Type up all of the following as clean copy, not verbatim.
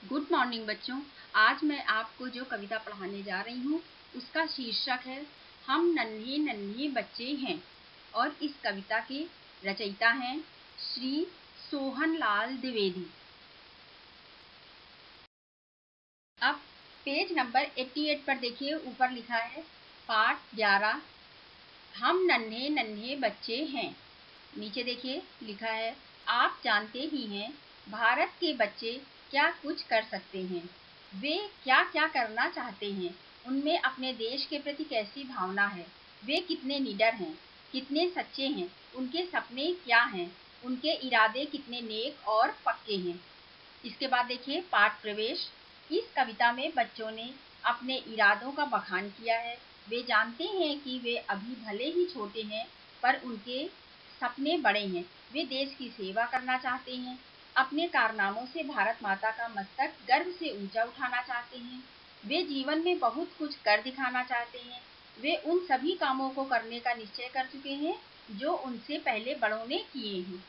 Good morning बच्चों। आज मैं आपको जो कविता पढ़ाने जा रही हूँ उसका शीर्षक है हम नन्हे नन्हे बच्चे हैं। और इस कविता के रचयिता हैं श्री सोहनलाल द्विवेदी। अब पेज नंबर 88 पर देखिए, ऊपर लिखा है पाठ 11 हम नन्हे नन्हे बच्चे हैं। नीचे देखिए लिखा है आप जानते ही हैं भारत के बच्चे क्या कुछ कर सकते हैं, वे क्या क्या करना चाहते हैं, उनमें अपने देश के प्रति कैसी भावना है, वे कितने निडर हैं, कितने सच्चे हैं, उनके सपने क्या हैं, उनके इरादे कितने नेक और पक्के हैं। इसके बाद देखिए पाठ प्रवेश। इस कविता में बच्चों ने अपने इरादों का बखान किया है। वे जानते हैं कि वे अभी भले ही छोटे हैं पर उनके सपने बड़े हैं। वे देश की सेवा करना चाहते हैं, अपने कारनामों से भारत माता का मस्तक गर्व से ऊंचा उठाना चाहते हैं। वे जीवन में बहुत कुछ कर दिखाना चाहते हैं। वे उन सभी कामों को करने का निश्चय कर चुके हैं जो उनसे पहले बड़ों ने किए हैं।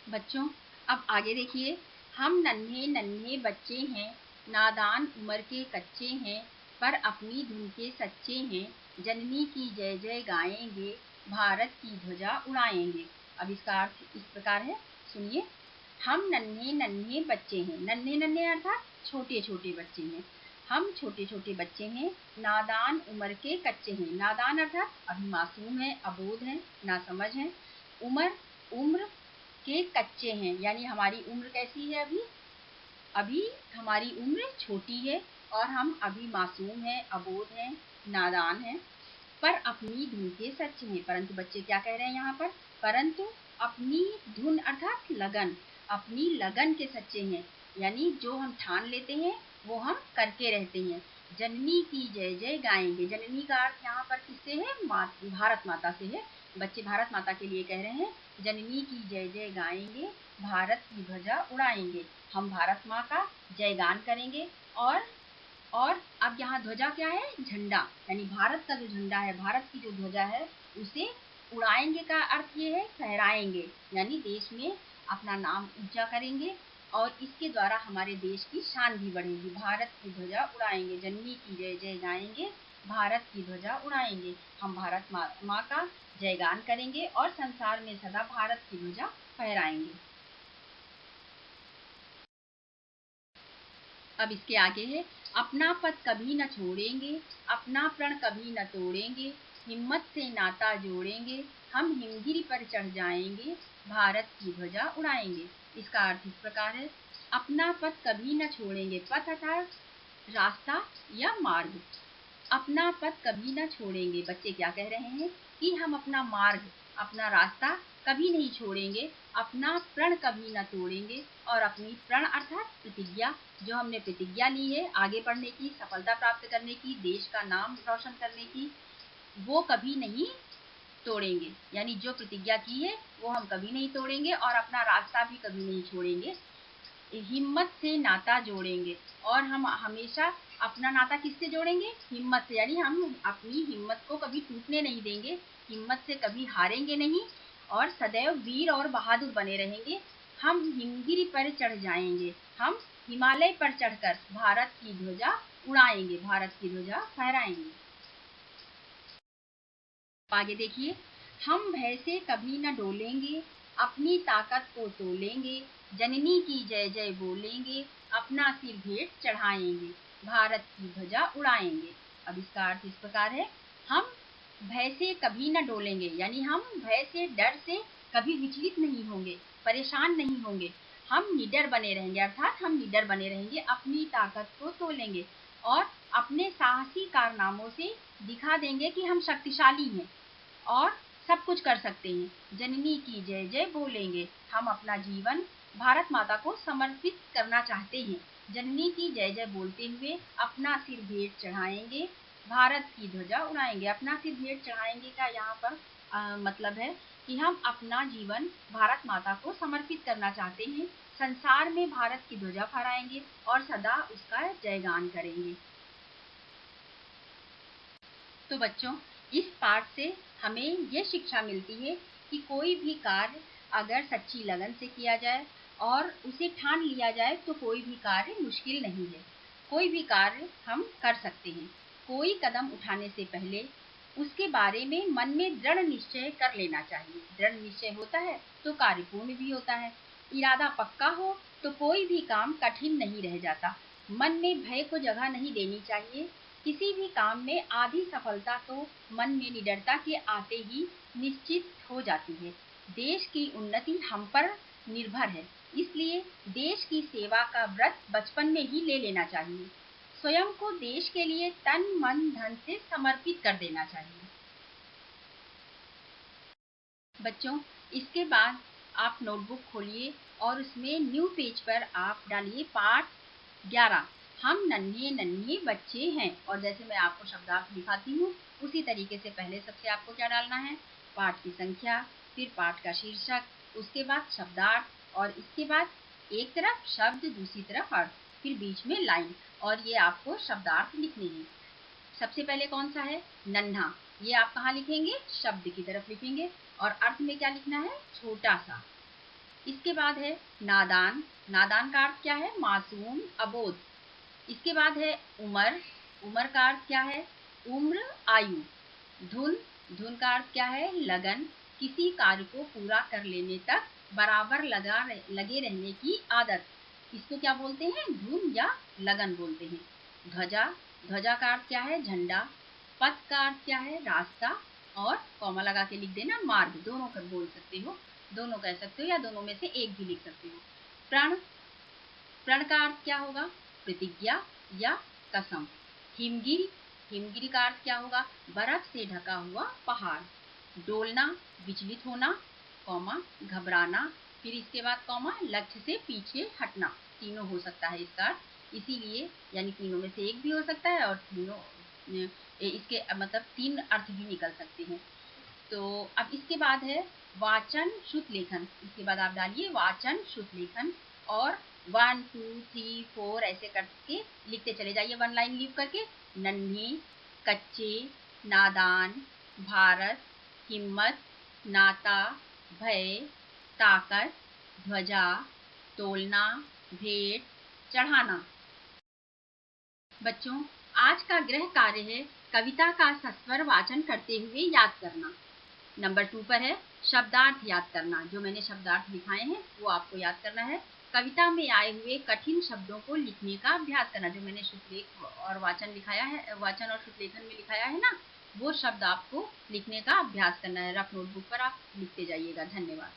बच्चों अब आगे देखिए, हम नन्हे नन्हे बच्चे हैं, नादान उम्र के कच्चे हैं, पर अपनी धुन के सच्चे हैं, जननी की जय जय गाएंगे, भारत की ध्वजा उड़ाएंगे। अब इसका अर्थ इस प्रकार है, सुनिए। हम नन्हे नन्हे बच्चे हैं, नन्हे नन्हे अर्थात छोटे छोटे बच्चे हैं। हम छोटे छोटे बच्चे हैं, नादान उम्र के कच्चे हैं। नादान अर्थात अभी मासूम है, अबोध है, नासमझ है। उम्र उम्र के कच्चे हैं, यानी हमारी उम्र कैसी है, अभी अभी हमारी उम्र छोटी है और हम अभी मासूम हैं, अबोध हैं, नादान हैं, पर अपनी धुन के सच्चे हैं। परंतु बच्चे क्या कह रहे हैं यहाँ पर, परंतु अपनी धुन अर्थात लगन, अपनी लगन के सच्चे हैं, यानी जो हम ठान लेते हैं वो हम करके रहते हैं। जननी की जय जय गाएंगे। जननी का अर्थ यहाँ पर किससे है, भारत माता से है। बच्चे भारत माता के लिए कह रहे हैं जननी की जय जय गाएंगे, भारत की ध्वजा उड़ाएंगे। हम भारत माँ का जयगान करेंगे। और अब यहाँ ध्वजा क्या है, झंडा, यानी भारत का जो झंडा है, भारत की जो ध्वजा है उसे उड़ाएंगे का अर्थ ये है फहराएंगे, यानी देश में अपना नाम ऊंचा करेंगे और इसके द्वारा हमारे देश की शान भी बढ़ेगी। भारत की ध्वजा उड़ाएंगे, जननी की जय जय गाएंगे, भारत की ध्वजा उड़ाएंगे। हम भारत माँ का जयगान करेंगे और संसार में सदा भारत की ध्वजा फहराएंगे। अब इसके आगे है अपना पद कभी न छोड़ेंगे, अपना प्रण कभी न तोड़ेंगे, हिम्मत से नाता जोड़ेंगे, हम हिमगिरी पर चढ़ जाएंगे, भारत की ध्वजा उड़ाएंगे। इसका अर्थ इस प्रकार है, अपना पद कभी न छोड़ेंगे। पथ अर्थात रास्ता या मार्ग। अपना पथ कभी न छोड़ेंगे। बच्चे क्या कह रहे हैं कि हम अपना मार्ग, अपना रास्ता कभी नहीं छोड़ेंगे, अपना प्रण कभी न तोड़ेंगे, और अपनी प्रण अर्थात प्रतिज्ञा, जो हमने प्रतिज्ञा ली है आगे बढ़ने की, सफलता प्राप्त करने की, देश का नाम रोशन करने की, वो कभी नहीं तोड़ेंगे। यानी जो प्रतिज्ञा की है वो हम कभी नहीं तोड़ेंगे और अपना रास्ता भी कभी नहीं छोड़ेंगे। हिम्मत से नाता जोड़ेंगे, और हम हमेशा अपना नाता किससे जोड़ेंगे, हिम्मत से, यानी हम अपनी हिम्मत को कभी टूटने नहीं देंगे, हिम्मत से कभी हारेंगे नहीं और सदैव वीर और बहादुर बने रहेंगे। हम हिमगिरी पर चढ़ जाएंगे, हम हिमालय पर चढ़कर भारत की ध्वजा उड़ाएंगे, भारत की ध्वजा फहराएंगे। आगे देखिए, हम भय से कभी न डोलेंगे, अपनी ताकत को तोलेंगे, जननी की जय जय बोलेंगे, अपना सिर भेंट चढ़ाएंगे, भारत की ध्वजा उड़ाएंगे। अब इसका अर्थ इस प्रकार है, हम भय से कभी न डोलेंगे, यानी हम भय से, डर से कभी विचलित नहीं होंगे, परेशान नहीं होंगे, हम निडर बने रहेंगे, अर्थात हम निडर बने रहेंगे, अपनी ताकत को तोलेंगे और अपने साहसी कारनामों से दिखा देंगे कि हम शक्तिशाली हैं और सब कुछ कर सकते हैं। जननी की जय जय बोलेंगे। हम अपना जीवन भारत माता को समर्पित करना चाहते हैं। जननी की जय जय बोलते हुए अपना सिर भेंट चढ़ाएंगे, भारत की ध्वजा उड़ाएंगे। अपना सिर भेंट चढ़ाएंगे का यहाँ पर मतलब है कि हम अपना जीवन भारत माता को समर्पित करना चाहते हैं, संसार में भारत की ध्वजा फहराएंगे और सदा उसका जयगान करेंगे। तो बच्चों, इस पाठ से हमें ये शिक्षा मिलती है कि कोई भी कार्य अगर सच्ची लगन से किया जाए और उसे ठान लिया जाए तो कोई भी कार्य मुश्किल नहीं है। कोई भी कार्य हम कर सकते हैं। कोई कदम उठाने से पहले उसके बारे में मन में दृढ़ निश्चय कर लेना चाहिए। दृढ़ निश्चय होता है तो कार्य पूर्ण भी होता है। इरादा पक्का हो तो कोई भी काम कठिन नहीं रह जाता। मन में भय को जगह नहीं देनी चाहिए। किसी भी काम में आधी सफलता तो मन में निडरता के आते ही निश्चित हो जाती है। देश की उन्नति हम पर निर्भर है, इसलिए देश की सेवा का व्रत बचपन में ही ले लेना चाहिए। स्वयं को देश के लिए तन मन धन से समर्पित कर देना चाहिए। बच्चों, इसके बाद आप नोटबुक खोलिए और उसमें न्यू पेज पर आप डालिए पाठ 11। हम नन्हे नन्हे बच्चे हैं। और जैसे मैं आपको शब्दार्थ दिखाती हूँ उसी तरीके से पहले सबसे आपको क्या डालना है, पाठ की संख्या, फिर पाठ का शीर्षक, उसके बाद शब्दार्थ और इसके बाद एक तरफ शब्द दूसरी तरफ अर्थ, फिर बीच में लाइन। और ये आपको शब्दार्थ लिखने हैं। सबसे पहले कौन सा है, नन्हा। ये आप कहाँ लिखेंगे, शब्द की तरफ लिखेंगे। और अर्थ में क्या लिखना है, छोटा सा। इसके बाद है नादान। नादान का अर्थ क्या है, मासूम, अबोध। इसके बाद है उमर। उमर का अर्थ क्या है, उम्र, आयु। धुन। धुन का अर्थ क्या है, लगन। किसी कार्य को पूरा कर लेने तक बराबर लगे रहने की आदत, इसको क्या बोलते हैं, धुन या लगन बोलते हैं। ध्वजा। ध्वजा का अर्थ क्या है, झंडा। पथ का अर्थ क्या है, रास्ता। और कॉमा लगा के लिख देना मार्ग। दोनों कर बोल सकते हो, दोनों कह सकते हो या दोनों में से एक भी लिख सकते हो। प्रण। प्रण का अर्थ क्या होगा, प्रतिज्ञा या कसम। हिमगिरी। हिमगिरी का अर्थ क्या होगा, बर्फ से ढका हुआ पहाड़। डोलना, विचलित होना, कॉमा, घबराना, फिर इसके बाद कॉमा, लक्ष्य से पीछे हटना। तीनों हो सकता है इसका अर्थ, इसीलिए यानी तीनों में से एक भी हो सकता है और तीनों इसके मतलब तीन अर्थ भी निकल सकते हैं। तो अब इसके बाद है वाचन शुद्ध लेखन। इसके बाद आप डालिए वाचन शुद्ध लेखन और 1 2 3 4 ऐसे करके लिखते चले जाइए, वन लाइन लीव करके। नन्हे, कच्चे, नादान, भारत, हिम्मत, नाता, भय, ताकत, ध्वजा, तोलना, भेंट, चढ़ाना। बच्चों, आज का गृह कार्य है कविता का सस्वर वाचन करते हुए याद करना। नंबर 2 पर है शब्दार्थ याद करना। जो मैंने शब्दार्थ लिखाए हैं वो आपको याद करना है। कविता में आए हुए कठिन शब्दों को लिखने का अभ्यास करना। जो मैंने शुद्धलेख और वाचन लिखाया है, वाचन और शुद्धलेखन में लिखाया है ना, वो शब्द आपको लिखने का अभ्यास करना है। रफ नोटबुक पर आप लिखते जाइएगा। धन्यवाद।